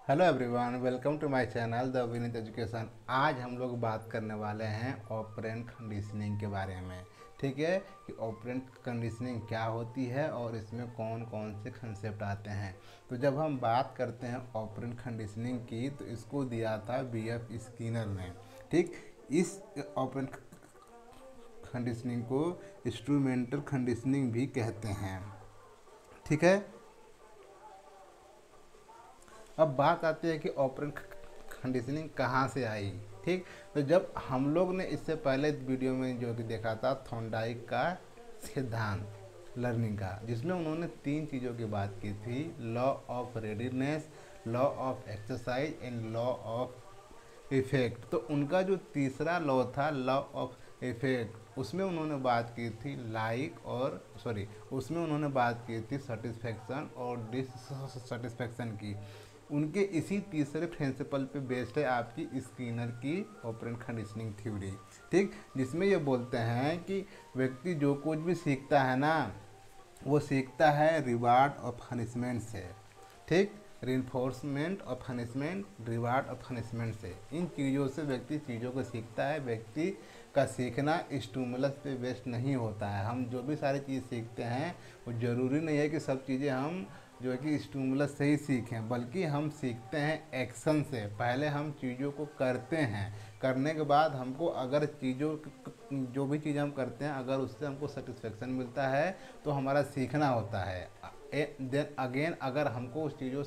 Hello everyone, welcome to my channel the Vineet education. आज हम लोग बात करने वाले हैं ऑपरेंट कंडीशनिंग के बारे में। ठीक है कि ऑपरेंट कंडीशनिंग क्या होती है और इसमें कौन कौन से कंसेप्ट आते हैं। तो जब हम बात करते हैं ऑपरेंट कंडीशनिंग की, तो इसको दिया था बीएफ स्किनर ने। ठीक, इस ऑपरेंट कंडीशनिंग को इंस्ट्रूमेंटल कंडीशनिंग भी कहते हैं। ठीक है, अब बात आती है कि ऑपरेंट कंडीशनिंग कहाँ से आई। ठीक, तो जब हम लोग ने इससे पहले वीडियो में जो कि देखा था थॉर्नडाइक का सिद्धांत लर्निंग का, जिसमें उन्होंने तीन चीज़ों की बात की थी: law of readiness, law of exercise and law of effect. तो उनका जो तीसरा लॉ था, लॉ ऑफ इफेक्ट, उसमें उन्होंने बात की थी लाइक और उसमें उन्होंने बात की थी सेटिस्फैक्शन और डिससेटिस्फैक्शन की। उनके इसी तीसरे प्रिंसिपल पे बेस्ड है आपकी स्किनर की ऑपरेंट कंडीशनिंग थ्योरी। ठीक, जिसमें ये बोलते हैं कि व्यक्ति जो कुछ भी सीखता है ना, वो सीखता है रिवार्ड और पनिशमेंट से। ठीक, रिइंफोर्समेंट और पनिशमेंट, रिवार्ड और पनिशमेंट से, इन चीज़ों से व्यक्ति चीज़ों को सीखता है। व्यक्ति का सीखना स्टिमुलस पे बेस्ड नहीं होता है। हम जो भी सारी चीज़ सीखते हैं, वो ज़रूरी नहीं है कि सब चीज़ें हम जो है कि स्टिमुलस से ही सीखें, बल्कि हम सीखते हैं एक्शन से। पहले हम चीज़ों को करते हैं, करने के बाद हमको अगर जो भी चीज़ हम करते हैं, अगर उससे हमको सेटिस्फेक्शन मिलता है तो हमारा सीखना होता है। देन अगेन अगर हमको उस चीज़ों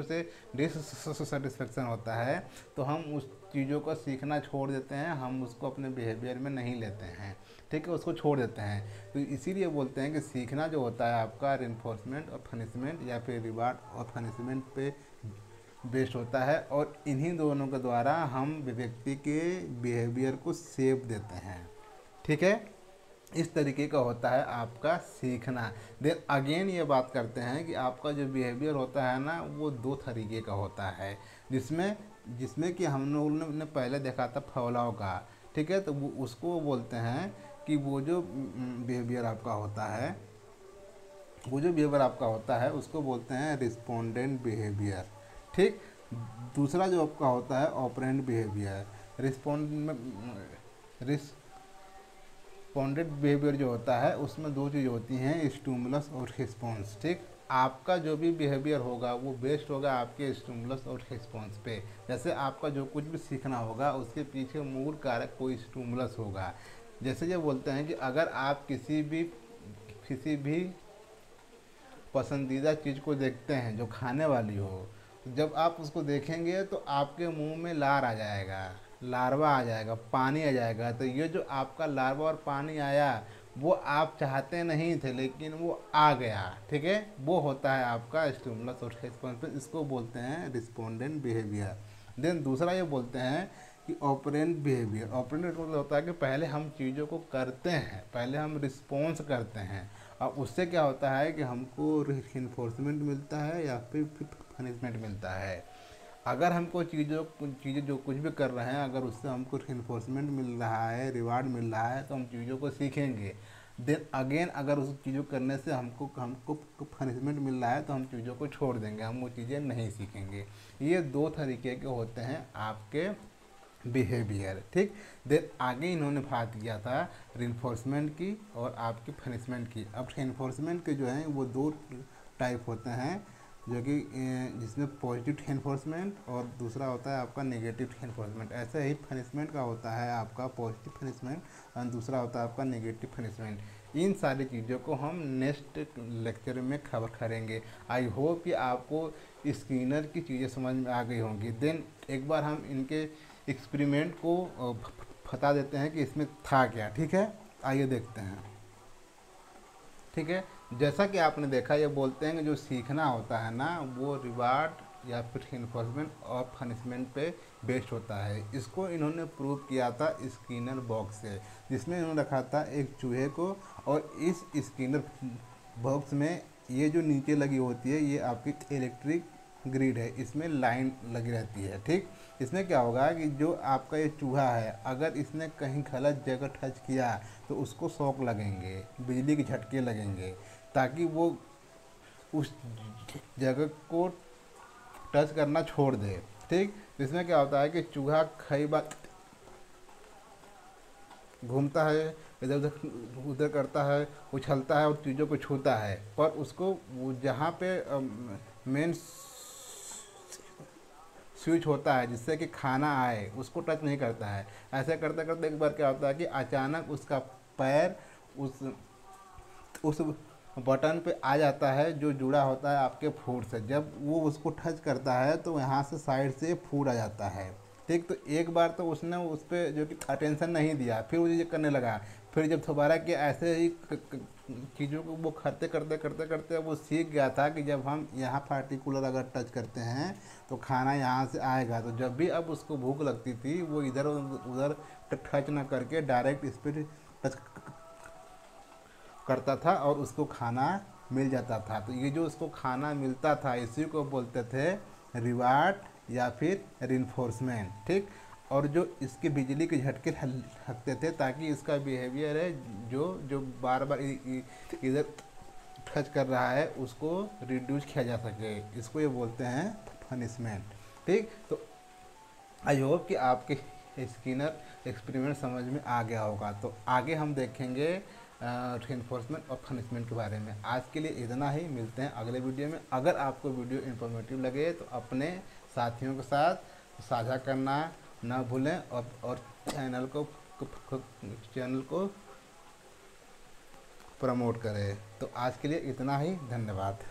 से डिससेटिस्फेक्शन होता है, तो हम उस चीज़ों को सीखना छोड़ देते हैं, हम उसको अपने बिहेवियर में नहीं लेते हैं। ठीक है, उसको छोड़ देते हैं। तो इसीलिए बोलते हैं कि सीखना जो होता है आपका रिइंफोर्समेंट और पनिशमेंट या फिर रिवार्ड और पनिशमेंट पे बेस्ड होता है, और इन्हीं दोनों के द्वारा हम व्यक्ति के बिहेवियर को शेप देते हैं। ठीक है, इस तरीके का होता है आपका सीखना। देन अगेन ये बात करते हैं कि आपका जो बिहेवियर होता है ना, वो दो तरीके का होता है, जिसमें जिसमें कि हम लोगों ने पहले देखा था फौलाव का। ठीक है, तो वो उसको बोलते हैं कि वो जो बिहेवियर आपका होता है उसको बोलते हैं रिस्पोंडेंट बिहेवियर। ठीक, दूसरा जो आपका होता है operant behaviour. Respond respondent behaviour जो होता है, उसमें दो चीज़ होती हैं, स्टिमुलस और रिस्पॉन्स। ठीक, आपका जो भी बिहेवियर होगा वो बेस्ड होगा आपके स्टिमुलस और रिस्पॉन्स पे। जैसे आपका जो कुछ भी सीखना होगा, उसके पीछे मूल कारक कोई स्टिमुलस होगा। जैसे ये बोलते हैं कि अगर आप किसी भी पसंदीदा चीज़ को देखते हैं जो खाने वाली हो, जब आप उसको देखेंगे तो आपके मुंह में लार आ जाएगा, लार्वा आ जाएगा, पानी आ जाएगा। तो ये जो आपका लार्वा और पानी आया, वो आप चाहते नहीं थे लेकिन वो आ गया। ठीक है, वो होता है आपका स्टिमुलस और रिस्पॉन्स। इसको बोलते हैं रिस्पोंडेंट बिहेवियर। देन दूसरा ये बोलते हैं कि ऑपरेंट बिहेवियर। ऑपरेंट मतलब होता है कि पहले हम चीज़ों को करते हैं, पहले हम रिस्पॉन्स करते हैं, और उससे क्या होता है कि हमको रिइंफोर्समेंट मिलता है या फिर पनिशमेंट मिलता है। अगर हमको चीज़ें जो कुछ भी कर रहे हैं, अगर उससे हमको रिइंफोर्समेंट मिल रहा है, रिवार्ड मिल रहा है, तो हम चीज़ों को सीखेंगे। देन अगेन अगर उस चीज़ों करने से हमको हमको पनिशमेंट मिल रहा है, तो हम चीज़ों को छोड़ देंगे, हम वो चीज़ें नहीं सीखेंगे। ये दो तरीके के होते हैं आपके बिहेवियर। ठीक, देन आगे इन्होंने बात किया था रिइंफोर्समेंट की और आपकी पनिशमेंट की। अब रिइंफोर्समेंट के जो हैं वो दो टाइप होते हैं, जो कि जिसमें पॉजिटिव रिइंफोर्समेंट और दूसरा होता है आपका नेगेटिव रिइंफोर्समेंट। ऐसे ही पनिशमेंट का होता है आपका पॉजिटिव पनिशमेंट और दूसरा होता है आपका नेगेटिव पनिशमेंट। इन सारी चीज़ों को हम नेक्स्ट लेक्चर में खबर करेंगे। आई होप कि आपको स्किनर की चीज़ें समझ में आ गई होंगी। देन एक बार हम इनके एक्सपेरिमेंट को बता देते हैं कि इसमें था क्या। ठीक है, आइए देखते हैं। ठीक है, जैसा कि आपने देखा, ये बोलते हैं कि जो सीखना होता है ना, वो रिवार्ड या फिर इन्फोर्समेंट और पनिशमेंट पे बेस्ड होता है। इसको इन्होंने प्रूव किया था स्किनर बॉक्स से, जिसमें इन्होंने रखा था एक चूहे को, और इस स्किनर बॉक्स में ये जो नीचे लगी होती है, ये आपकी इलेक्ट्रिक ग्रिड है, इसमें लाइन लगी रहती है। ठीक, इसमें क्या होगा कि जो आपका ये चूहा है, अगर इसने कहीं गलत जगह टच किया तो उसको शॉक लगेंगे, बिजली के झटके लगेंगे, ताकि वो उस जगह को टच करना छोड़ दे। ठीक, इसमें क्या होता है कि चूहा कई बार घूमता है, इधर उधर उधर करता है, उछलता है और चीज़ों को छूता है, पर उसको वो जहाँ पे मेन स्विच होता है जिससे कि खाना आए, उसको टच नहीं करता है। ऐसे करते करते एक बार क्या होता है कि अचानक उसका पैर उस बटन पे आ जाता है जो जुड़ा होता है आपके फूड से। जब वो उसको टच करता है तो यहाँ से साइड से फूड आ जाता है। ठीक, तो एक बार तो उसने उस पर जो कि अटेंशन नहीं दिया, फिर वो ये करने लगा। फिर जब दोबारा कि ऐसे ही चीज़ों को वो करते करते करते करते वो सीख गया था कि जब हम यहाँ पार्टिकुलर अगर टच करते हैं तो खाना यहाँ से आएगा। तो जब भी अब उसको भूख लगती थी वो इधर उधर टच ना करके डायरेक्ट इस पर टच करता था और उसको खाना मिल जाता था। तो ये जो उसको खाना मिलता था इसी को बोलते थे रिवार्ड या फिर रिन्फोर्समेंट। ठीक, और जो इसके बिजली के झटके लगते थे ताकि इसका बिहेवियर है जो जो बार बार इधर टच कर रहा है उसको रिड्यूस किया जा सके, इसको ये बोलते हैं पनिशमेंट। ठीक, तो आई होप कि आपके स्किनर एक्सपेरिमेंट समझ में आ गया होगा। तो आगे हम देखेंगे रेनफोर्समेंट और पनिशमेंट के बारे में। आज के लिए इतना ही, मिलते हैं अगले वीडियो में। अगर आपको वीडियो इन्फॉर्मेटिव लगे तो अपने साथियों के साथ साझा करना ना भूलें और चैनल को प्रमोट करें। तो आज के लिए इतना ही, धन्यवाद।